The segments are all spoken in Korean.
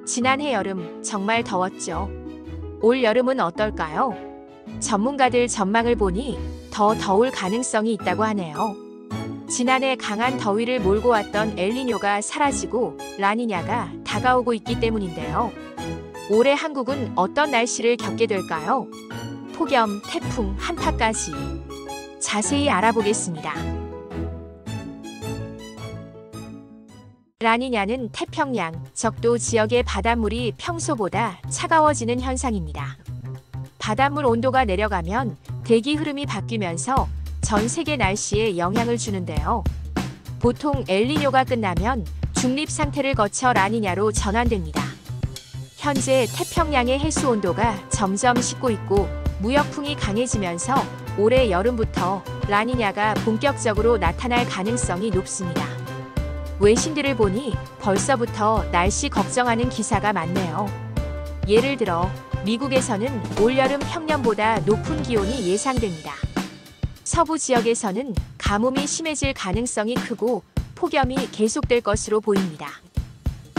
지난해 여름 정말 더웠죠. 올 여름은 어떨까요? 전문가들 전망을 보니 더 더울 가능성이 있다고 하네요. 지난해 강한 더위를 몰고 왔던 엘니뇨가 사라지고 라니냐가 다가오고 있기 때문인데요. 올해 한국은 어떤 날씨를 겪게 될까요? 폭염, 태풍, 한파까지 자세히 알아보겠습니다. 라니냐는 태평양, 적도 지역의 바닷물이 평소보다 차가워지는 현상입니다. 바닷물 온도가 내려가면 대기 흐름이 바뀌면서 전 세계 날씨에 영향을 주는데요. 보통 엘니뇨가 끝나면 중립 상태를 거쳐 라니냐로 전환됩니다. 현재 태평양의 해수 온도가 점점 식고 있고 무역풍이 강해지면서 올해 여름부터 라니냐가 본격적으로 나타날 가능성이 높습니다. 외신들을 보니 벌써부터 날씨 걱정하는 기사가 많네요. 예를 들어 미국에서는 올여름 평년보다 높은 기온이 예상됩니다. 서부 지역에서는 가뭄이 심해질 가능성이 크고 폭염이 계속될 것으로 보입니다.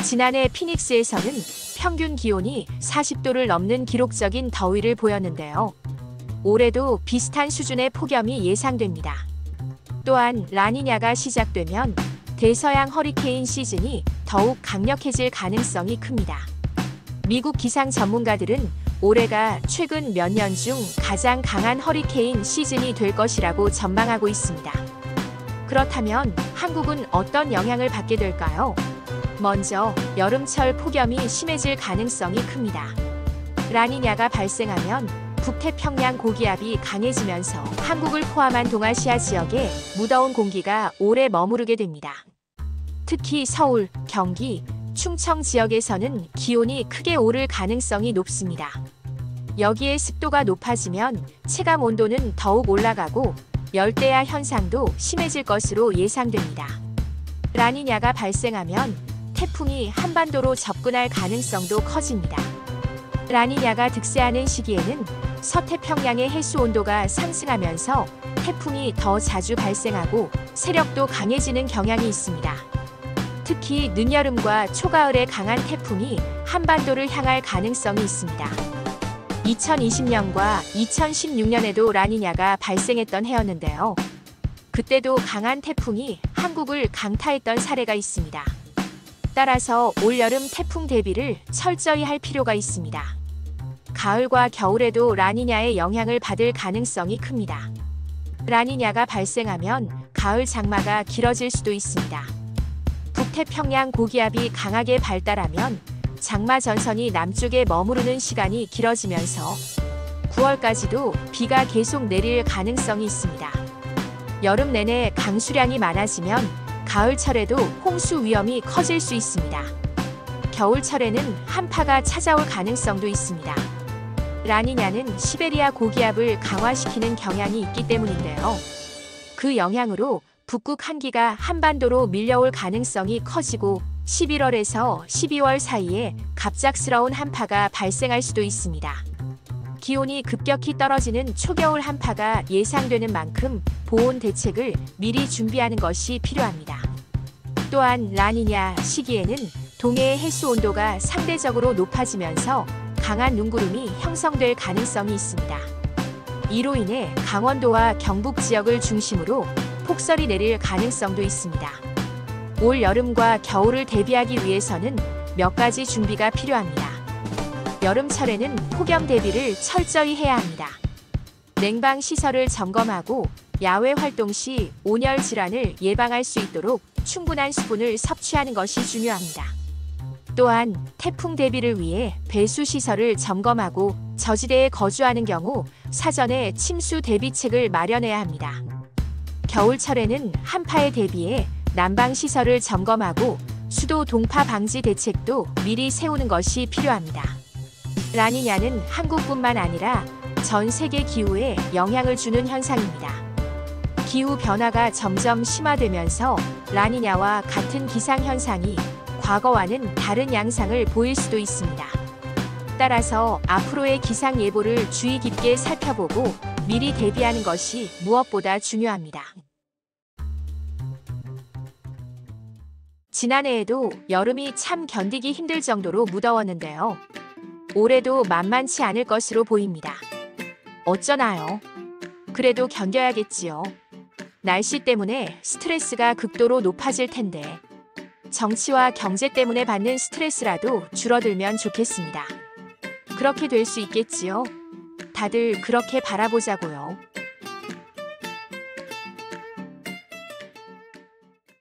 지난해 피닉스에서는 평균 기온이 40도를 넘는 기록적인 더위를 보였는데요. 올해도 비슷한 수준의 폭염이 예상됩니다. 또한 라니냐가 시작되면 대서양 허리케인 시즌이 더욱 강력해질 가능성이 큽니다. 미국 기상 전문가들은 올해가 최근 몇 년 중 가장 강한 허리케인 시즌이 될 것이라고 전망하고 있습니다. 그렇다면 한국은 어떤 영향을 받게 될까요? 먼저 여름철 폭염이 심해질 가능성이 큽니다. 라니냐가 발생하면 북태평양 고기압이 강해지면서 한국을 포함한 동아시아 지역에 무더운 공기가 오래 머무르게 됩니다. 특히 서울, 경기, 충청 지역에서는 기온이 크게 오를 가능성이 높습니다. 여기에 습도가 높아지면 체감 온도는 더욱 올라가고 열대야 현상도 심해질 것으로 예상됩니다. 라니냐가 발생하면 태풍이 한반도로 접근할 가능성도 커집니다. 라니냐가 득세하는 시기에는 서태평양의 해수 온도가 상승하면서 태풍이 더 자주 발생하고 세력도 강해지는 경향이 있습니다. 특히 늦여름과 초가을에 강한 태풍이 한반도를 향할 가능성이 있습니다. 2020년과 2016년에도 라니냐가 발생했던 해였는데요. 그때도 강한 태풍이 한국을 강타했던 사례가 있습니다. 따라서 올여름 태풍 대비를 철저히 할 필요가 있습니다. 가을과 겨울에도 라니냐의 영향을 받을 가능성이 큽니다. 라니냐가 발생하면 가을 장마가 길어질 수도 있습니다. 북태평양 고기압이 강하게 발달하면 장마 전선이 남쪽에 머무르는 시간이 길어지면서 9월까지도 비가 계속 내릴 가능성이 있습니다. 여름 내내 강수량이 많아지면 가을철에도 홍수 위험이 커질 수 있습니다. 겨울철에는 한파가 찾아올 가능성도 있습니다. 라니냐는 시베리아 고기압을 강화시키는 경향이 있기 때문인데요. 그 영향으로 북극 한기가 한반도로 밀려올 가능성이 커지고 11월에서 12월 사이에 갑작스러운 한파가 발생할 수도 있습니다. 기온이 급격히 떨어지는 초겨울 한파가 예상되는 만큼 보온 대책을 미리 준비하는 것이 필요합니다. 또한 라니냐 시기에는 동해의 해수 온도가 상대적으로 높아지면서 강한 눈구름이 형성될 가능성이 있습니다. 이로 인해 강원도와 경북 지역을 중심으로 폭설이 내릴 가능성도 있습니다. 올 여름과 겨울을 대비하기 위해서는 몇 가지 준비가 필요합니다. 여름철에는 폭염 대비를 철저히 해야 합니다. 냉방 시설을 점검하고 야외 활동 시 온열 질환을 예방할 수 있도록 충분한 수분을 섭취하는 것이 중요합니다. 또한 태풍 대비를 위해 배수 시설을 점검하고 저지대에 거주하는 경우 사전에 침수 대비책을 마련해야 합니다. 겨울철에는 한파에 대비해 난방 시설을 점검하고 수도 동파 방지 대책도 미리 세우는 것이 필요합니다. 라니냐는 한국뿐만 아니라 전 세계 기후에 영향을 주는 현상입니다. 기후 변화가 점점 심화되면서 라니냐와 같은 기상 현상이 과거와는 다른 양상을 보일 수도 있습니다. 따라서 앞으로의 기상 예보를 주의 깊게 살펴보고 미리 대비하는 것이 무엇보다 중요합니다. 지난해에도 여름이 참 견디기 힘들 정도로 무더웠는데요. 올해도 만만치 않을 것으로 보입니다. 어쩌나요? 그래도 견뎌야겠지요. 날씨 때문에 스트레스가 극도로 높아질 텐데 정치와 경제 때문에 받는 스트레스라도 줄어들면 좋겠습니다. 그렇게 될 수 있겠지요. 다들 그렇게 바라보자고요.